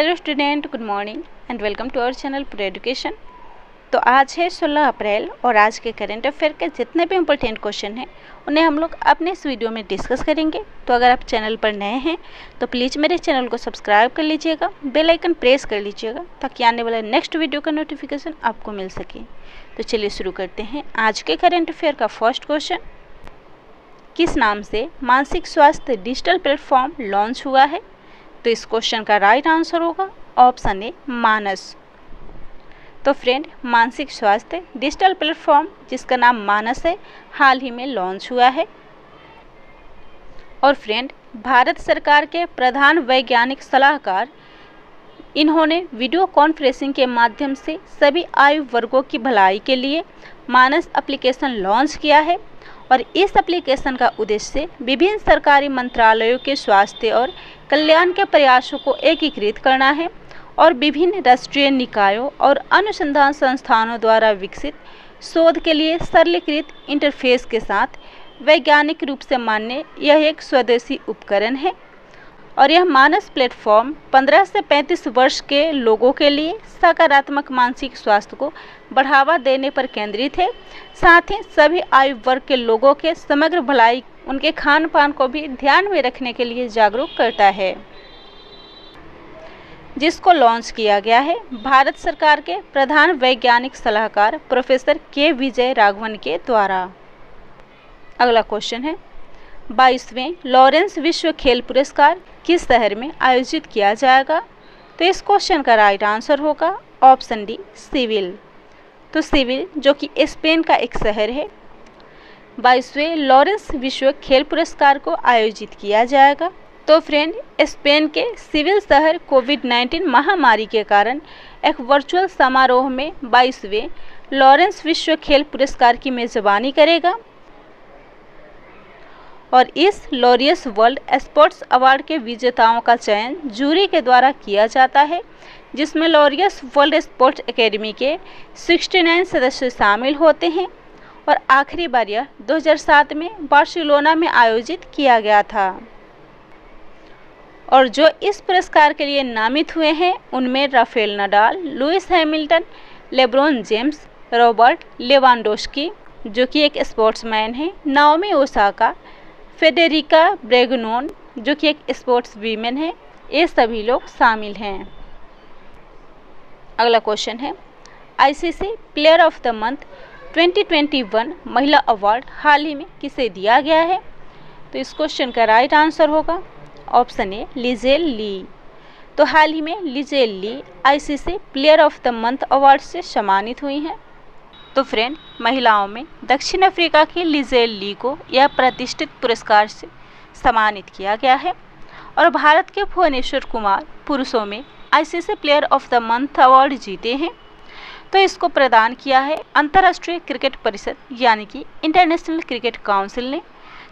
Hello student, good morning and welcome to our channel पूरा education. तो आज है 16 अप्रैल और आज के करंट अफेयर के जितने भी इम्पोर्टेंट क्वेश्चन हैं उन्हें हम लोग अपने इस वीडियो में डिस्कस करेंगे। तो अगर आप चैनल पर नए हैं तो प्लीज़ मेरे चैनल को सब्सक्राइब कर लीजिएगा, बेल आइकन प्रेस कर लीजिएगा ताकि आने वाला नेक्स्ट वीडियो का नोटिफिकेशन आपको मिल सके। तो चलिए शुरू करते हैं आज के करंट अफेयर का फर्स्ट क्वेश्चन। किस नाम से मानसिक स्वास्थ्य डिजिटल प्लेटफॉर्म लॉन्च हुआ है? तो इस क्वेश्चन का राइट आंसर होगा ऑप्शन ए मानस। तो फ्रेंड, मानसिक स्वास्थ्य डिजिटल प्लेटफॉर्म जिसका नाम मानस है हाल ही में लॉन्च हुआ है। और फ्रेंड, भारत सरकार के प्रधान वैज्ञानिक सलाहकार इन्होंने वीडियो कॉन्फ्रेंसिंग के माध्यम से सभी आयु वर्गों की भलाई के लिए मानस एप्लीकेशन लॉन्च किया है। और इस एप्लीकेशन का उद्देश्य विभिन्न सरकारी मंत्रालयों के स्वास्थ्य और कल्याण के प्रयासों को एकीकृत करना है और विभिन्न राष्ट्रीय निकायों और अनुसंधान संस्थानों द्वारा विकसित शोध के लिए सरलीकृत इंटरफेस के साथ वैज्ञानिक रूप से मान्य यह एक स्वदेशी उपकरण है। और यह मानस प्लेटफॉर्म 15 से 35 वर्ष के लोगों के लिए सकारात्मक मानसिक स्वास्थ्य को बढ़ावा देने पर केंद्रित है। साथ ही सभी आयु वर्ग के लोगों के समग्र भलाई, उनके खान पान को भी ध्यान में रखने के लिए जागरूक करता है, जिसको लॉन्च किया गया है भारत सरकार के प्रधान वैज्ञानिक सलाहकार प्रोफेसर के विजय राघवन के द्वारा। अगला क्वेश्चन है, 22वें लॉरेंस विश्व खेल पुरस्कार किस शहर में आयोजित किया जाएगा? तो इस क्वेश्चन का राइट आंसर होगा ऑप्शन डी सिविल। तो सिविल जो कि स्पेन का एक शहर है, 22वें लॉरेंस विश्व खेल पुरस्कार को आयोजित किया जाएगा। तो फ्रेंड, स्पेन के सिविल शहर कोविड-19 महामारी के कारण एक वर्चुअल समारोह में 22वें लॉरेंस विश्व खेल पुरस्कार की मेजबानी करेगा। और इस लॉरियस वर्ल्ड स्पोर्ट्स अवार्ड के विजेताओं का चयन जूरी के द्वारा किया जाता है, जिसमें लॉरियस वर्ल्ड स्पोर्ट्स एकेडमी के 69 सदस्य शामिल होते हैं। और आखिरी बार यह 2007 में बार्सिलोना में आयोजित किया गया था। और जो इस पुरस्कार के लिए नामित हुए हैं उनमें Rafael Nadal, Lewis Hamilton, LeBron James, Robert Lewandowski जो कि एक स्पोर्ट्समैन है, नाओमी ओसाका, फेडेरिका ब्रेगनोन जो कि एक स्पोर्ट्स वीमेन है, ये सभी लोग शामिल हैं। अगला क्वेश्चन है, ICC player of the month 2021 महिला अवार्ड हाल ही में किसे दिया गया है? तो इस क्वेश्चन का राइट आंसर होगा ऑप्शन ए लिजेल ली। तो हाल ही में Lizelle Lee ICC player of the month award से सम्मानित हुई हैं। तो फ्रेंड, महिलाओं में दक्षिण अफ्रीका की लिजेल ली को यह प्रतिष्ठित पुरस्कार से सम्मानित किया गया है। और भारत के भुवनेश्वर कुमार पुरुषों में ICC player of the month award जीते हैं। तो इसको प्रदान किया है अंतर्राष्ट्रीय क्रिकेट परिषद यानी कि इंटरनेशनल क्रिकेट काउंसिल ने,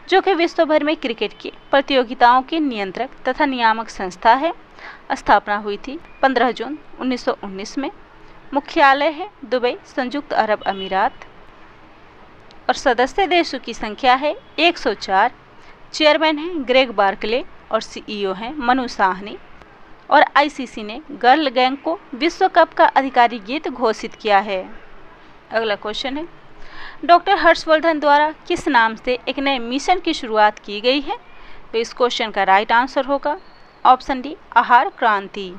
जो कि विश्व भर में क्रिकेट की प्रतियोगिताओं की नियंत्रक तथा नियामक संस्था है। स्थापना हुई थी 15 जून 1919 में। मुख्यालय है दुबई, संयुक्त अरब अमीरात। और सदस्य देशों की संख्या है 104। चेयरमैन हैं ग्रेग बार्कले और सीईओ हैं मनु साहनी। और आईसीसी ने गर्ल गैंग को विश्व कप का आधिकारिक गीत घोषित किया है। अगला क्वेश्चन है, डॉक्टर हर्षवर्धन द्वारा किस नाम से एक नए मिशन की शुरुआत की गई है? तो इस क्वेश्चन का राइट आंसर होगा ऑप्शन डी आहार क्रांति।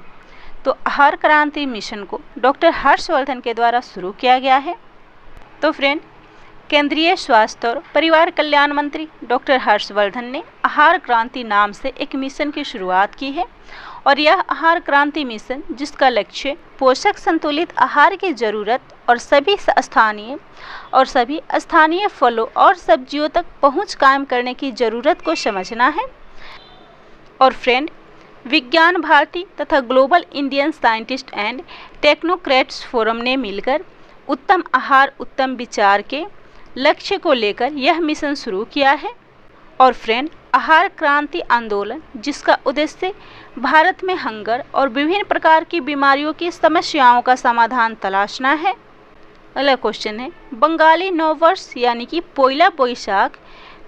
तो आहार क्रांति मिशन को डॉक्टर हर्षवर्धन के द्वारा शुरू किया गया है। तो फ्रेंड, केंद्रीय स्वास्थ्य और परिवार कल्याण मंत्री डॉक्टर हर्षवर्धन ने आहार क्रांति नाम से एक मिशन की शुरुआत की है। और यह आहार क्रांति मिशन, जिसका लक्ष्य पोषक संतुलित आहार की जरूरत और सभी स्थानीय फलों और सब्जियों तक पहुंच कायम करने की जरूरत को समझना है। और फ्रेंड, विज्ञान भारती तथा global Indian scientist and technocrats forum ने मिलकर उत्तम आहार उत्तम विचार के लक्ष्य को लेकर यह मिशन शुरू किया है। और फ्रेंड, आहार क्रांति आंदोलन, जिसका उद्देश्य भारत में हंगर और विभिन्न प्रकार की बीमारियों की समस्याओं का समाधान तलाशना है। अगला क्वेश्चन है, बंगाली नववर्ष यानी कि पोइला बोईशाख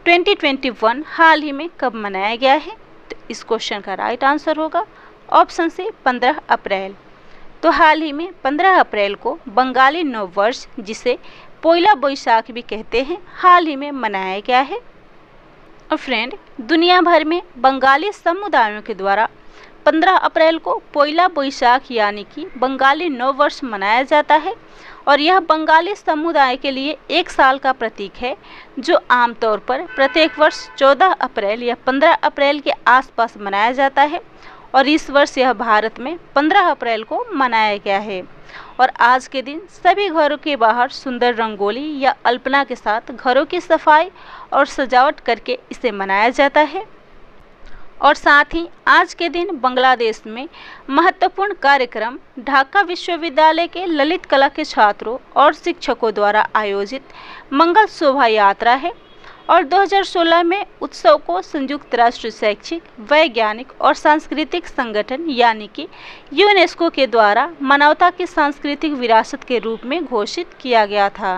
2021 हाल ही में कब मनाया गया है? तो इस क्वेश्चन का राइट आंसर होगा ऑप्शन सी 15 अप्रैल। तो हाल ही में 15 अप्रैल को बंगाली नव वर्ष, जिसे पोइला बोईसाख भी कहते हैं, हाल ही में मनाया गया है। और फ्रेंड, दुनिया भर में बंगाली समुदायों के द्वारा 15 अप्रैल को पोइला बोईसाख यानी कि बंगाली नव वर्ष मनाया जाता है और यह बंगाली समुदाय के लिए एक साल का प्रतीक है, जो आमतौर पर प्रत्येक वर्ष 14 अप्रैल या 15 अप्रैल के आसपास मनाया जाता है और इस वर्ष यह भारत में 15 अप्रैल को मनाया गया है। और आज के दिन सभी घरों के बाहर सुंदर रंगोली या अल्पना के साथ घरों की सफाई और सजावट करके इसे मनाया जाता है। और साथ ही आज के दिन बांग्लादेश में महत्वपूर्ण कार्यक्रम ढाका विश्वविद्यालय के ललित कला के छात्रों और शिक्षकों द्वारा आयोजित मंगल शोभा यात्रा है। और 2016 में उत्सव को संयुक्त राष्ट्र शैक्षिक, वैज्ञानिक और सांस्कृतिक संगठन यानी कि यूनेस्को के द्वारा मानवता की सांस्कृतिक विरासत के रूप में घोषित किया गया था।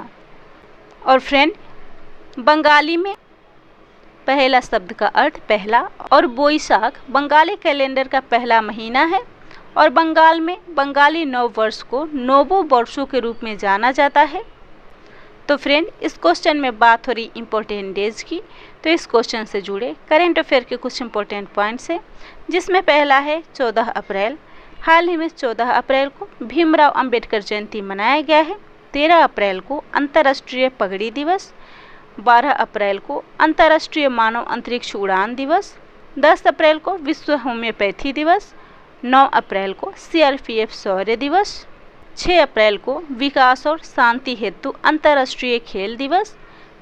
और फ्रेंड, बंगाली में पहला शब्द का अर्थ पहला और बोईसाख बंगाली कैलेंडर का पहला महीना है और बंगाल में बंगाली नव वर्ष को नोबो वर्षों के रूप में जाना जाता है। तो फ्रेंड, इस क्वेश्चन में बात हो रही इम्पोर्टेंट डेज की, तो इस क्वेश्चन से जुड़े करेंट अफेयर के कुछ इम्पोर्टेंट पॉइंट्स हैं, जिसमें पहला है 14 अप्रैल। हाल ही में 14 अप्रैल को भीमराव अंबेडकर जयंती मनाया गया है। 13 अप्रैल को अंतर्राष्ट्रीय पगड़ी दिवस, 12 अप्रैल को अंतर्राष्ट्रीय मानव अंतरिक्ष उड़ान दिवस, 10 अप्रैल को विश्व होम्योपैथी दिवस, 9 अप्रैल को CRPF शौर्य दिवस, 6 अप्रैल को विकास और शांति हेतु अंतर्राष्ट्रीय खेल दिवस,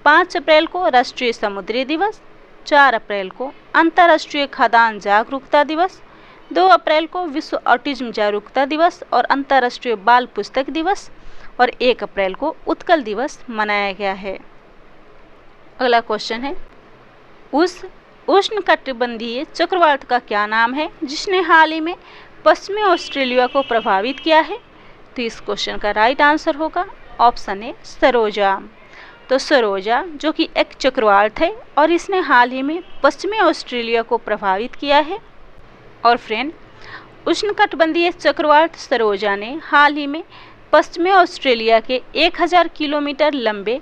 5 अप्रैल को राष्ट्रीय समुद्री दिवस, 4 अप्रैल को अंतर्राष्ट्रीय खदान जागरूकता दिवस, 2 अप्रैल को विश्व ऑटिज्म जागरूकता दिवस और अंतर्राष्ट्रीय बाल पुस्तक दिवस और 1 अप्रैल को उत्कल दिवस मनाया गया है। अगला क्वेश्चन है, उस उष्णकटिबंधीय चक्रवात का क्या नाम है जिसने हाल ही में पश्चिमी ऑस्ट्रेलिया को प्रभावित किया है? तो इस क्वेश्चन का राइट आंसर होगा ऑप्शन ए सरोजा। तो सरोजा जो कि एक चक्रवात है और इसने हाल ही में पश्चिमी ऑस्ट्रेलिया को प्रभावित किया है। और फ्रेंड, उष्णकटिबंधीय चक्रवात सरोजा ने हाल ही में पश्चिमी ऑस्ट्रेलिया के 1000 किलोमीटर लंबे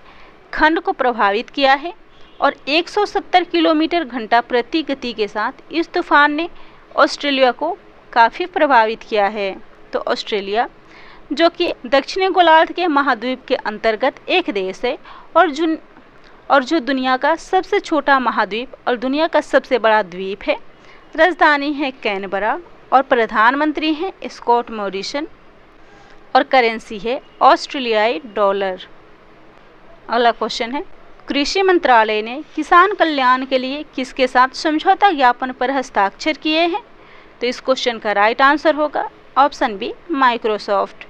खंड को प्रभावित किया है और 170 किलोमीटर घंटा प्रति गति के साथ इस तूफान ने ऑस्ट्रेलिया को काफ़ी प्रभावित किया है। तो ऑस्ट्रेलिया जो कि दक्षिणी गोलार्ध के महाद्वीप के अंतर्गत एक देश है और जो दुनिया का सबसे छोटा महाद्वीप और दुनिया का सबसे बड़ा द्वीप है। राजधानी है कैनबरा और प्रधानमंत्री हैं स्कॉट मॉरिसन और करेंसी है ऑस्ट्रेलियाई डॉलर। अगला क्वेश्चन है, कृषि मंत्रालय ने किसान कल्याण के लिए किसके साथ समझौता ज्ञापन पर हस्ताक्षर किए हैं? तो इस क्वेश्चन का राइट आंसर होगा ऑप्शन बी माइक्रोसॉफ्ट।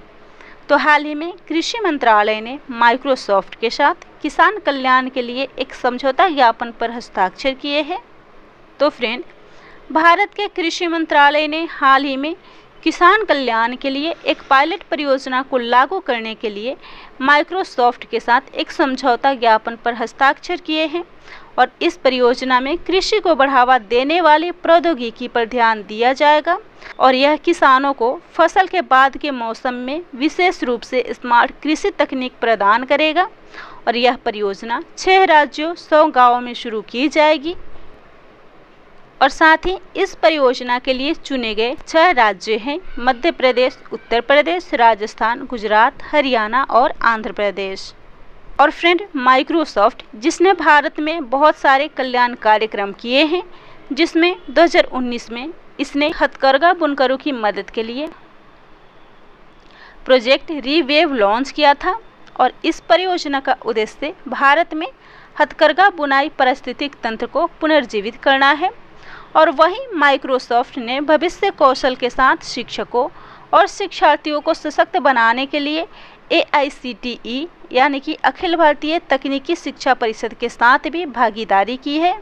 तो हाल ही में कृषि मंत्रालय ने माइक्रोसॉफ्ट के साथ किसान कल्याण के लिए एक समझौता ज्ञापन पर हस्ताक्षर किए हैं। तो फ्रेंड, भारत के कृषि मंत्रालय ने हाल ही में किसान कल्याण के लिए एक पायलट परियोजना को लागू करने के लिए माइक्रोसॉफ्ट के साथ एक समझौता ज्ञापन पर हस्ताक्षर किए हैं और इस परियोजना में कृषि को बढ़ावा देने वाली प्रौद्योगिकी पर ध्यान दिया जाएगा और यह किसानों को फसल के बाद के मौसम में विशेष रूप से स्मार्ट कृषि तकनीक प्रदान करेगा और यह परियोजना 6 राज्यों 100 गांवों में शुरू की जाएगी। और साथ ही इस परियोजना के लिए चुने गए 6 राज्य हैं मध्य प्रदेश, उत्तर प्रदेश, राजस्थान, गुजरात, हरियाणा और आंध्र प्रदेश। और फ्रेंड, माइक्रोसॉफ्ट जिसने भारत में बहुत सारे कल्याण कार्यक्रम किए हैं, जिसमें 2019 में इसने हथकरघा बुनकरों की मदद के लिए प्रोजेक्ट रीवेव लॉन्च किया था और इस परियोजना का उद्देश्य भारत में हथकरघा बुनाई पारिस्थितिक तंत्र को पुनर्जीवित करना है। और वहीं माइक्रोसॉफ्ट ने भविष्य कौशल के साथ शिक्षकों और शिक्षार्थियों को सशक्त बनाने के लिए AICTE यानी कि अखिल भारतीय तकनीकी शिक्षा परिषद के साथ भी भागीदारी की है।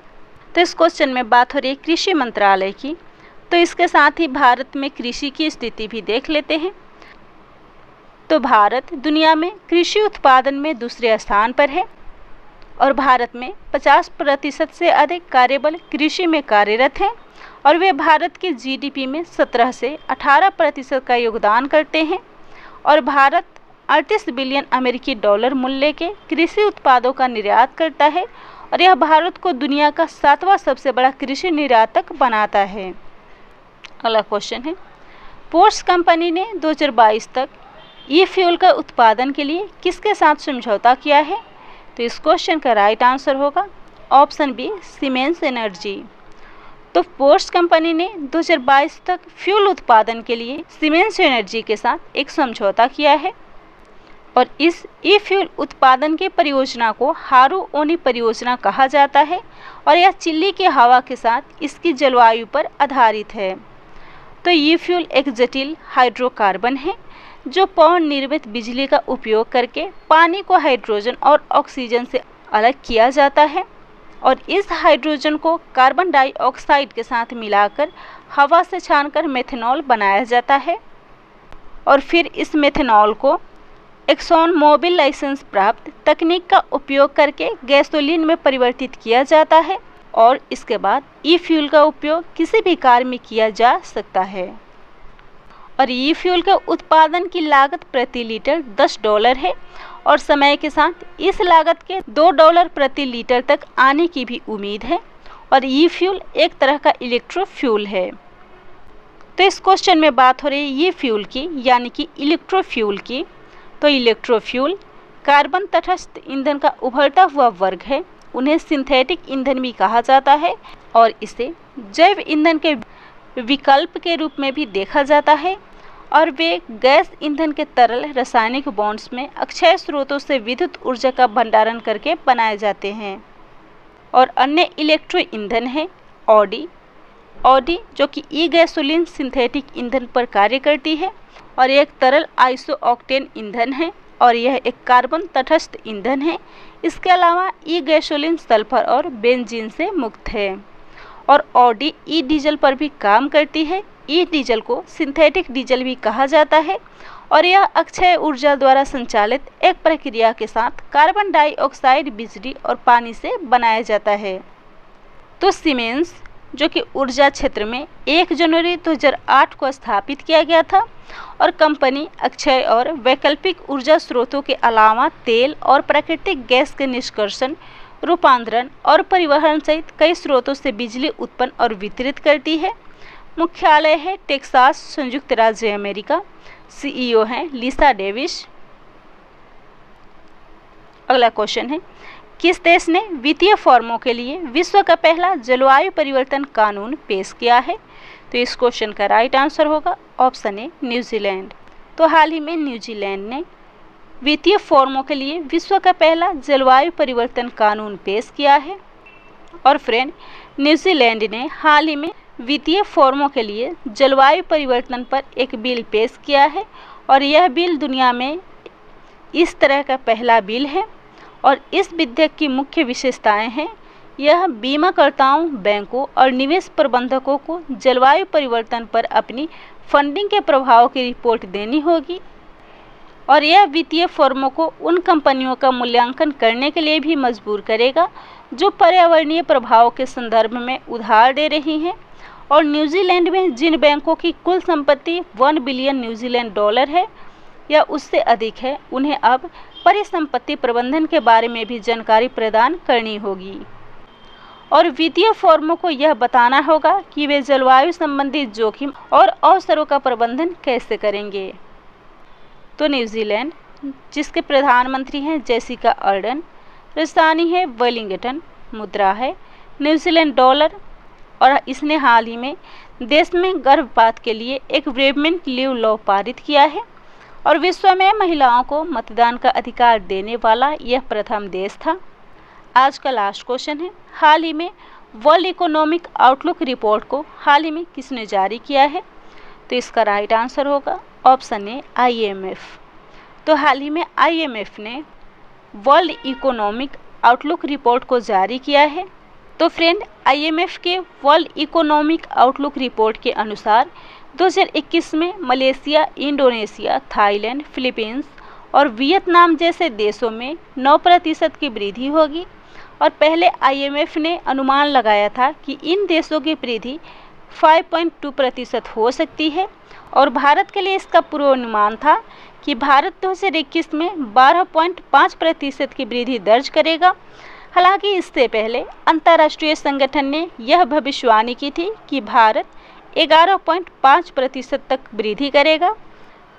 तो इस क्वेश्चन में बात हो रही है कृषि मंत्रालय की, तो इसके साथ ही भारत में कृषि की स्थिति भी देख लेते हैं। तो भारत दुनिया में कृषि उत्पादन में दूसरे स्थान पर है और भारत में 50% से अधिक कार्यबल कृषि में कार्यरत हैं और वे भारत के जीडीपी में 17 से 18% का योगदान करते हैं। और भारत 38 बिलियन अमेरिकी डॉलर मूल्य के कृषि उत्पादों का निर्यात करता है और यह भारत को दुनिया का 7वां सबसे बड़ा कृषि निर्यातक बनाता है। अगला क्वेश्चन है, पोर्स कंपनी ने 2022 तक ई फ्यूल का उत्पादन के लिए किसके साथ समझौता किया है? तो इस क्वेश्चन का राइट आंसर होगा ऑप्शन बी, सीमेंस एनर्जी। तो पोर्स कंपनी ने 2022 तक फ्यूल उत्पादन के लिए सीमेंस एनर्जी के साथ एक समझौता किया है और इस ई फ्यूल उत्पादन के परियोजना को हारू ओनी परियोजना कहा जाता है और यह चिली की हवा के साथ इसकी जलवायु पर आधारित है। तो ई फ्यूल एक जटिल हाइड्रोकार्बन है जो पवन निर्मित बिजली का उपयोग करके पानी को हाइड्रोजन और ऑक्सीजन से अलग किया जाता है और इस हाइड्रोजन को कार्बन डाइऑक्साइड के साथ मिलाकर हवा से छानकर मेथनॉल बनाया जाता है और फिर इस मेथनॉल को एक्सॉन मोबिल लाइसेंस प्राप्त तकनीक का उपयोग करके गैसोलीन में परिवर्तित किया जाता है और इसके बाद ई फ्यूल का उपयोग किसी भी कार में किया जा सकता है। और ई फ्यूल के उत्पादन की लागत प्रति लीटर $10 है और समय के साथ इस लागत के $2 प्रति लीटर तक आने की भी उम्मीद है और ई फ्यूल एक तरह का इलेक्ट्रो फ्यूल है। तो इस क्वेश्चन में बात हो रही है ई फ्यूल की, यानी कि इलेक्ट्रो फ्यूल की। तो इलेक्ट्रो फ्यूल कार्बन तटस्थ ईंधन का उभरता हुआ वर्ग है, उन्हें सिंथेटिक ईंधन भी कहा जाता है और इसे जैव ईंधन के विकल्प के रूप में भी देखा जाता है और वे गैस ईंधन के तरल रासायनिक बॉन्ड्स में अक्षय स्रोतों से विद्युत ऊर्जा का भंडारण करके बनाए जाते हैं। और अन्य इलेक्ट्रो ईंधन है ऑडी जो कि ई गैसोलीन सिंथेटिक ईंधन पर कार्य करती है और एक तरल आइसो ऑक्टेन ईंधन है और यह एक कार्बन तटस्थ ईंधन है। इसके अलावा ई गैसोलीन सल्फर और बेंजीन से मुक्त है और ऑडी ई डीजल पर भी काम करती है। ई डीजल को सिंथेटिक डीजल भी कहा जाता है और यह अक्षय ऊर्जा द्वारा संचालित एक प्रक्रिया के साथ कार्बन डाइऑक्साइड, बिजली और पानी से बनाया जाता है। तो सीमेंस जो कि ऊर्जा क्षेत्र में 1 जनवरी 2008 को स्थापित किया गया था और कंपनी अक्षय और वैकल्पिक ऊर्जा स्रोतों के अलावा तेल और प्राकृतिक गैस के निष्कर्षण, रूपांतरण और परिवहन सहित कई स्रोतों से बिजली उत्पन्न और वितरित करती है। मुख्यालय है टेक्सास, संयुक्त राज्य अमेरिका। सीईओ हैं लिसा डेविस। अगला क्वेश्चन है, किस देश ने वित्तीय फर्मों के लिए विश्व का पहला जलवायु परिवर्तन कानून पेश किया है? तो इस क्वेश्चन का राइट आंसर होगा ऑप्शन ए, न्यूजीलैंड। तो हाल ही में न्यूजीलैंड ने वित्तीय फर्मों के लिए विश्व का पहला जलवायु परिवर्तन कानून पेश किया है। और फ्रेंड, न्यूजीलैंड ने हाल ही में वित्तीय फर्मों के लिए जलवायु परिवर्तन पर एक बिल पेश किया है और यह बिल दुनिया में इस तरह का पहला बिल है और इस विधेयक की मुख्य विशेषताएं हैं, यह बीमाकर्ताओं, बैंकों और निवेश प्रबंधकों को जलवायु परिवर्तन पर अपनी फंडिंग के प्रभाव की रिपोर्ट देनी होगी और यह वित्तीय फर्मों को उन कंपनियों का मूल्यांकन करने के लिए भी मजबूर करेगा जो पर्यावरणीय प्रभाव के संदर्भ में उधार दे रही हैं। और न्यूजीलैंड में जिन बैंकों की कुल संपत्ति 1 बिलियन न्यूजीलैंड डॉलर है या उससे अधिक है, उन्हें अब परिसंपत्ति प्रबंधन के बारे में भी जानकारी प्रदान करनी होगी और वित्तीय फर्मों को यह बताना होगा कि वे जलवायु संबंधी जोखिम और अवसरों का प्रबंधन कैसे करेंगे। तो न्यूजीलैंड, जिसके प्रधानमंत्री हैं जेसिका अर्डन, राजधानी है वेलिंगटन, मुद्रा है न्यूजीलैंड डॉलर और इसने हाल ही में देश में गर्भपात के लिए एक प्रेग्नेंट लीव लॉ पारित किया है और विश्व में महिलाओं को मतदान का अधिकार देने वाला यह प्रथम देश था। आज का लास्ट क्वेश्चन है, हाल ही में वर्ल्ड इकोनॉमिक आउटलुक रिपोर्ट को हाल ही में किसने जारी किया है? तो इसका राइट आंसर होगा ऑप्शन ए, IMF। तो हाल ही में IMF ने वर्ल्ड इकोनॉमिक आउटलुक रिपोर्ट को जारी किया है। तो फ्रेंड, IMF के वर्ल्ड इकोनॉमिक आउटलुक रिपोर्ट के अनुसार 2021 में मलेशिया, इंडोनेशिया, थाईलैंड, फिलीपींस और वियतनाम जैसे देशों में 9% की वृद्धि होगी और पहले IMF ने अनुमान लगाया था कि इन देशों की वृद्धि 5.2% हो सकती है और भारत के लिए इसका पूर्वानुमान था कि भारत 2021 में 12.5% की वृद्धि दर्ज करेगा। हालांकि इससे पहले अंतर्राष्ट्रीय संगठन ने यह भविष्यवाणी की थी कि भारत 11.5% तक वृद्धि करेगा।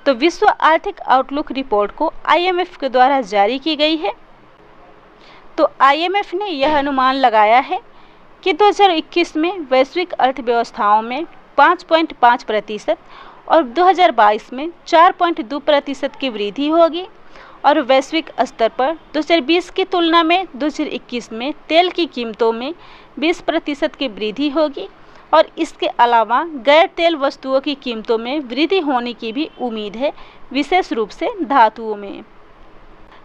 तो विश्व आर्थिक आउटलुक रिपोर्ट को IMF के द्वारा जारी की गई है। तो IMF ने यह अनुमान लगाया है कि 2021 में वैश्विक अर्थव्यवस्थाओं में 5.5% और 2022 में 4.2% की वृद्धि होगी और वैश्विक स्तर पर 2020 की तुलना में 2021 में तेल की कीमतों में 20% की वृद्धि होगी और इसके अलावा गैर तेल वस्तुओं की कीमतों में वृद्धि होने की भी उम्मीद है, विशेष रूप से धातुओं में।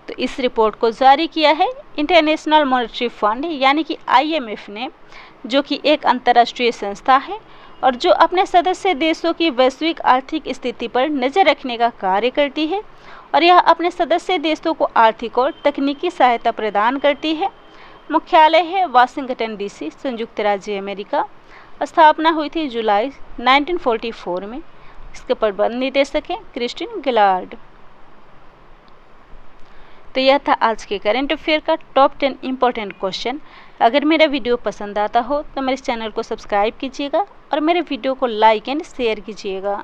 तो इस रिपोर्ट को जारी किया है इंटरनेशनल मॉनेटरी फंड यानी कि IMF ने, जो कि एक अंतर्राष्ट्रीय संस्था है और जो अपने सदस्य देशों की वैश्विक आर्थिक स्थिति पर नज़र रखने का कार्य करती है और यह अपने सदस्य देशों को आर्थिक और तकनीकी सहायता प्रदान करती है। मुख्यालय है वाशिंगटन DC, संयुक्त राज्य अमेरिका। स्थापना हुई थी जुलाई 1944 में। इसके प्रबंध निदेशक हैं क्रिस्टिन गिलार्ड। तो यह था आज के करंट अफेयर का टॉप 10 इम्पोर्टेंट क्वेश्चन। अगर मेरा वीडियो पसंद आता हो तो मेरे चैनल को सब्सक्राइब कीजिएगा और मेरे वीडियो को लाइक एंड शेयर कीजिएगा।